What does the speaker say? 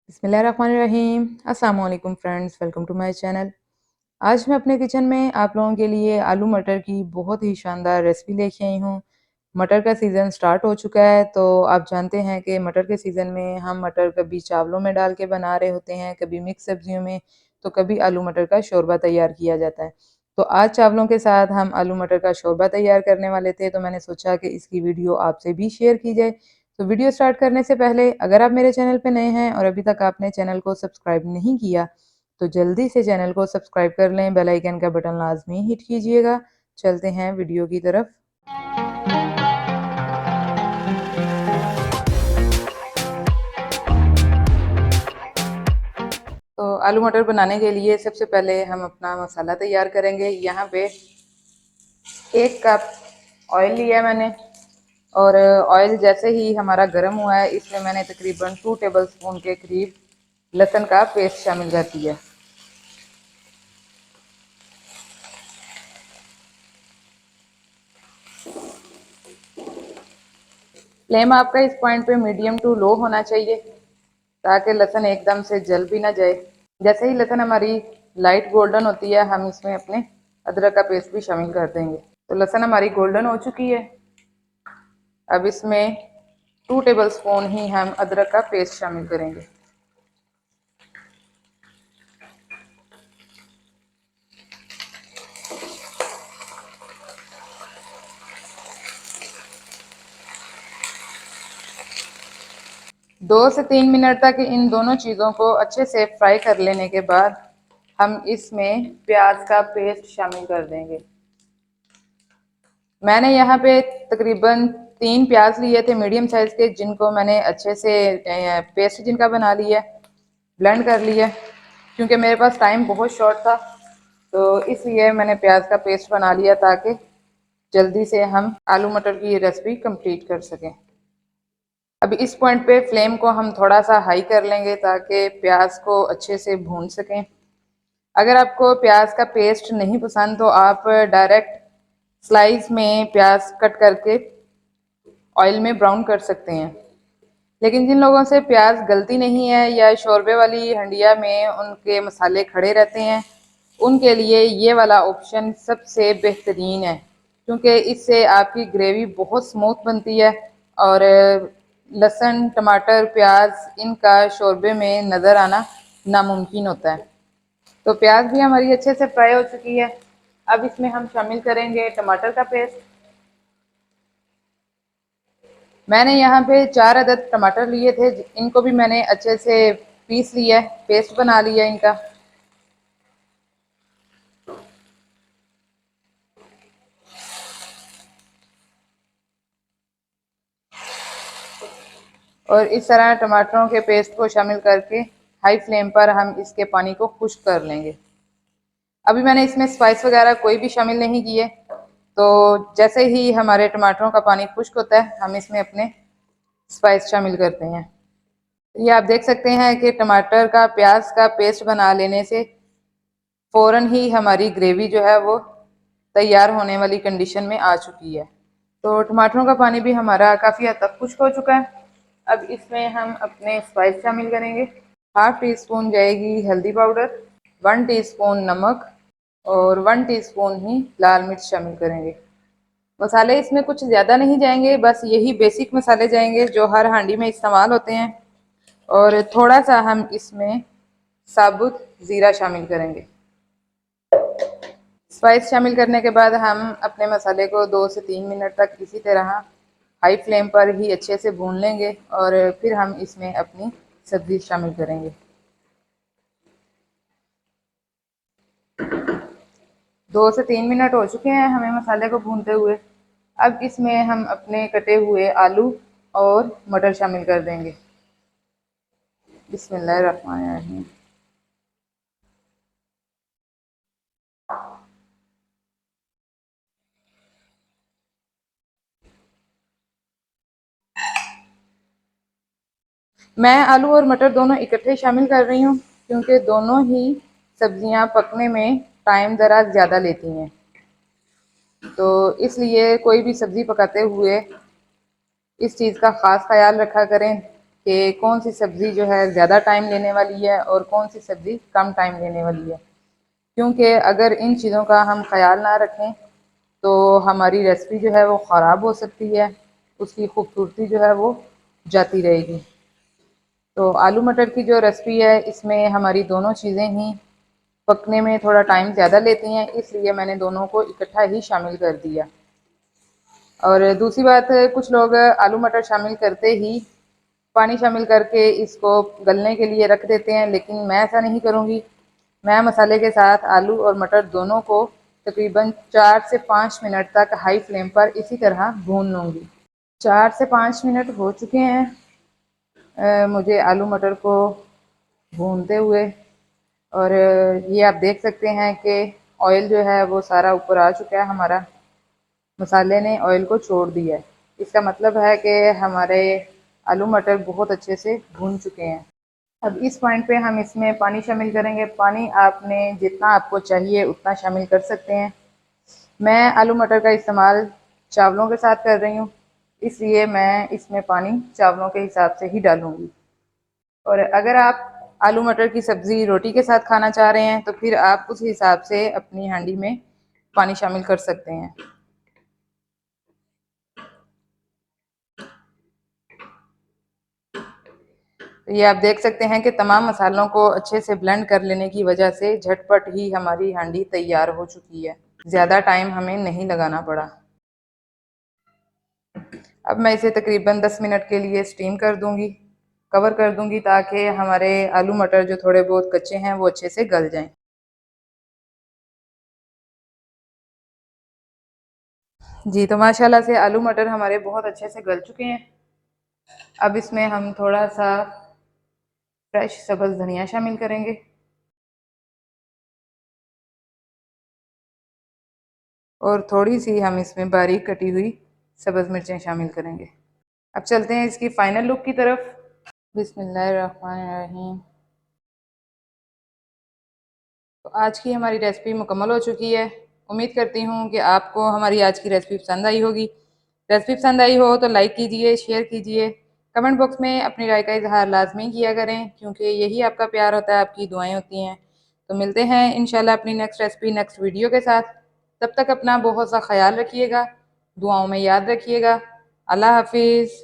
बिस्मिल्लाहिर्रहमानिर्रहीम। अस्सलाम वालेकुम friends, welcome to my channel. आज मैं अपने किचन में आप लोगों के लिए आलू मटर की बहुत ही शानदार रेसिपी लेके आई हूँ। मटर का सीज़न स्टार्ट हो चुका है, तो आप जानते हैं कि मटर के सीज़न में हम मटर कभी चावलों में डाल के बना रहे होते हैं, कभी मिक्स सब्जियों में, तो कभी आलू मटर का शोरबा तैयार किया जाता है। तो आज चावलों के साथ हम आलू मटर का शोरबा तैयार करने वाले थे, तो मैंने सोचा कि इसकी वीडियो आपसे भी शेयर की जाए। तो वीडियो स्टार्ट करने से पहले अगर आप मेरे चैनल पे नए हैं और अभी तक आपने चैनल को सब्सक्राइब नहीं किया, तो जल्दी से चैनल को सब्सक्राइब कर लें, बेल आइकन का बटन लाजमी हिट कीजिएगा। चलते हैं वीडियो की तरफ। तो आलू मटर बनाने के लिए सबसे पहले हम अपना मसाला तैयार करेंगे। यहाँ पे 1 कप ऑयल लिया मैंने, और ऑयल जैसे ही हमारा गर्म हुआ है, इसमें मैंने तकरीबन 2 टेबल स्पून के करीब लहसुन का पेस्ट शामिल कर दिया। फ्लेम आपका इस पॉइंट पे मीडियम टू लो होना चाहिए, ताकि लहसुन एकदम से जल भी ना जाए। जैसे ही लहसुन हमारी लाइट गोल्डन होती है, हम इसमें अपने अदरक का पेस्ट भी शामिल कर देंगे। तो लहसुन हमारी गोल्डन हो चुकी है। अब इसमें 2 टेबल स्पून ही हम अदरक का पेस्ट शामिल करेंगे। दो से 3 मिनट तक इन दोनों चीज़ों को अच्छे से फ्राई कर लेने के बाद हम इसमें प्याज का पेस्ट शामिल कर देंगे। मैंने यहाँ पे तकरीबन 3 प्याज लिए थे मीडियम साइज के, जिनको मैंने अच्छे से पेस्ट जिनका बना लिया, ब्लेंड कर लिया। क्योंकि मेरे पास टाइम बहुत शॉर्ट था, तो इसलिए मैंने प्याज का पेस्ट बना लिया, ताकि जल्दी से हम आलू मटर की ये रेसिपी कंप्लीट कर सकें। अब इस पॉइंट पे फ्लेम को हम थोड़ा सा हाई कर लेंगे, ताकि प्याज को अच्छे से भून सकें। अगर आपको प्याज का पेस्ट नहीं पसंद, तो आप डायरेक्ट स्लाइस में प्याज कट करके ऑयल में ब्राउन कर सकते हैं। लेकिन जिन लोगों से प्याज गलती नहीं है, या शोरबे वाली हंडिया में उनके मसाले खड़े रहते हैं, उनके लिए ये वाला ऑप्शन सबसे बेहतरीन है। क्योंकि इससे आपकी ग्रेवी बहुत स्मूथ बनती है, और लहसुन, टमाटर, प्याज इनका शोरबे में नज़र आना नामुमकिन होता है। तो प्याज भी हमारी अच्छे से फ्राई हो चुकी है। अब इसमें हम शामिल करेंगे टमाटर का पेस्ट। मैंने यहाँ पे 4 अदद टमाटर लिए थे, इनको भी मैंने अच्छे से पीस लिया है, पेस्ट बना लिया इनका। और इस तरह टमाटरों के पेस्ट को शामिल करके हाई फ्लेम पर हम इसके पानी को खुश्क कर लेंगे। अभी मैंने इसमें स्पाइस वगैरह कोई भी शामिल नहीं किए। तो जैसे ही हमारे टमाटरों का पानी खुश्क होता है, हम इसमें अपने स्पाइस शामिल करते हैं। ये आप देख सकते हैं कि टमाटर का, प्याज का पेस्ट बना लेने से फ़ौरन ही हमारी ग्रेवी जो है वो तैयार होने वाली कंडीशन में आ चुकी है। तो टमाटरों का पानी भी हमारा काफ़ी हद तक खुश्क हो चुका है। अब इसमें हम अपने स्पाइस शामिल करेंगे। हाफ टी स्पून जाएगी हल्दी पाउडर, 1 टीस्पून नमक, और 1 टीस्पून ही लाल मिर्च शामिल करेंगे। मसाले इसमें कुछ ज़्यादा नहीं जाएंगे, बस यही बेसिक मसाले जाएंगे जो हर हांडी में इस्तेमाल होते हैं। और थोड़ा सा हम इसमें साबुत ज़ीरा शामिल करेंगे। स्पाइस शामिल करने के बाद हम अपने मसाले को 2 से 3 मिनट तक इसी तरह हाई फ्लेम पर ही अच्छे से भून लेंगे, और फिर हम इसमें अपनी सब्ज़ी शामिल करेंगे। 2 से 3 मिनट हो चुके हैं हमें मसाले को भूनते हुए। अब इसमें हम अपने कटे हुए आलू और मटर शामिल कर देंगे। बिस्मिल्लाहिर्रहमानिर्रहीम। मैं आलू और मटर दोनों इकट्ठे शामिल कर रही हूँ, क्योंकि दोनों ही सब्जियाँ पकने में टाइम ज़रा ज़्यादा लेती हैं। तो इसलिए कोई भी सब्ज़ी पकाते हुए इस चीज़ का ख़ास ख्याल रखा करें कि कौन सी सब्ज़ी जो है ज़्यादा टाइम लेने वाली है और कौन सी सब्ज़ी कम टाइम लेने वाली है, क्योंकि अगर इन चीज़ों का हम ख्याल ना रखें तो हमारी रेसिपी जो है वो ख़राब हो सकती है, उसकी खूबसूरती जो है वो जाती रहेगी। तो आलू मटर की जो रेसिपी है इसमें हमारी दोनों चीज़ें ही पकने में थोड़ा टाइम ज़्यादा लेती हैं, इसलिए मैंने दोनों को इकट्ठा ही शामिल कर दिया। और दूसरी बात, कुछ लोग आलू मटर शामिल करते ही पानी शामिल करके इसको गलने के लिए रख देते हैं, लेकिन मैं ऐसा नहीं करूँगी। मैं मसाले के साथ आलू और मटर दोनों को तकरीबन 4 से 5 मिनट तक हाई फ्लेम पर इसी तरह भून लूँगी। 4 से 5 मिनट हो चुके हैं मुझे आलू मटर को भूनते हुए, और ये आप देख सकते हैं कि ऑयल जो है वो सारा ऊपर आ चुका है हमारा, मसाले ने ऑयल को छोड़ दिया है। इसका मतलब है कि हमारे आलू मटर बहुत अच्छे से भून चुके हैं। अब इस पॉइंट पे हम इसमें पानी शामिल करेंगे। पानी आपने जितना आपको चाहिए उतना शामिल कर सकते हैं। मैं आलू मटर का इस्तेमाल चावलों के साथ कर रही हूँ, इसलिए मैं इसमें पानी चावलों के हिसाब से ही डालूँगी। और अगर आप आलू मटर की सब्ज़ी रोटी के साथ खाना चाह रहे हैं तो फिर आप उस हिसाब से अपनी हांडी में पानी शामिल कर सकते हैं। तो ये आप देख सकते हैं कि तमाम मसालों को अच्छे से ब्लेंड कर लेने की वजह से झटपट ही हमारी हांडी तैयार हो चुकी है। ज़्यादा टाइम हमें नहीं लगाना पड़ा। अब मैं इसे तकरीबन 10 मिनट के लिए स्टीम कर दूंगी, कवर कर दूंगी, ताकि हमारे आलू मटर जो थोड़े बहुत कच्चे हैं वो अच्छे से गल जाएं। जी, तो माशाल्लाह से आलू मटर हमारे बहुत अच्छे से गल चुके हैं। अब इसमें हम थोड़ा सा फ्रेश सब्ज़ धनिया शामिल करेंगे और थोड़ी सी हम इसमें बारीक कटी हुई सब्ज़ मिर्चें शामिल करेंगे। अब चलते हैं इसकी फ़ाइनल लुक की तरफ। बिस्मिल्लाहिर्रहमानिर्रहीम। तो आज की हमारी रेसिपी मुकम्मल हो चुकी है। उम्मीद करती हूँ कि आपको हमारी आज की रेसिपी पसंद आई होगी। रेसिपी पसंद आई हो तो लाइक कीजिए, शेयर कीजिए, कमेंट बॉक्स में अपनी राय का इजहार लाजमी किया करें, क्योंकि यही आपका प्यार होता है, आपकी दुआएं होती हैं। तो मिलते हैं इंशाल्लाह अपनी नेक्स्ट रेसिपी नेक्स्ट वीडियो के साथ। तब तक अपना बहुत सा ख्याल रखिएगा, दुआओं में याद रखिएगा। अल्लाह हाफिज़।